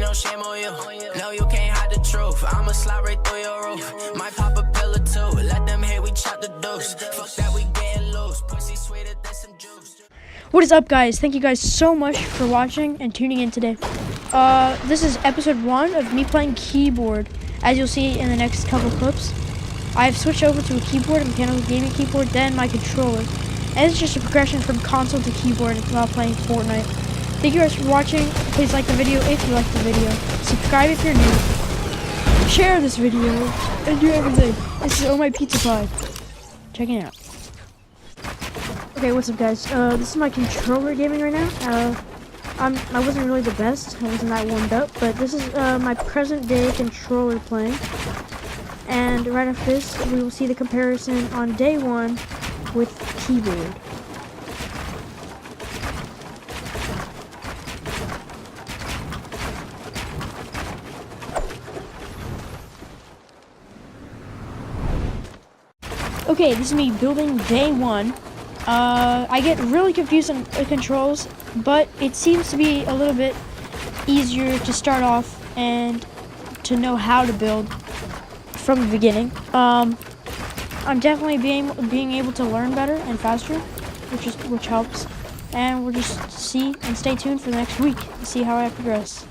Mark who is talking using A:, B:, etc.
A: no shame on you. No, you can't hide the truth. I'ma slide right through your roof. Might pop a pill or two. Let them hate, we chop the deuce. Fuck that, we getting loose. Pussy sweeter than some juice.
B: What is up, guys? Thank you guys so much for watching and tuning in today. This is episode 1 of me playing keyboard. As you'll see in the next couple clips, I've switched over to a keyboard, a mechanical gaming keyboard, then my controller. And it's just a progression from console to keyboard while playing Fortnite. Thank you guys for watching. Please like the video if you like the video. Subscribe if you're new. Share this video and do everything. This is Oh My Pizza Pie. Check it out. Okay, what's up, guys? This is my controller gaming right now. I wasn't really the best. I wasn't that warmed up, but this is my present day controller playing. And right after this, we will see the comparison on day 1 with keyboard. Okay, this is me building day 1. I get really confused on the controls, but it seems to be a little bit easier to start off and to know how to build from the beginning. I'm definitely being able to learn better and faster, which helps. And we'll just see and stay tuned for the next week to see how I progress.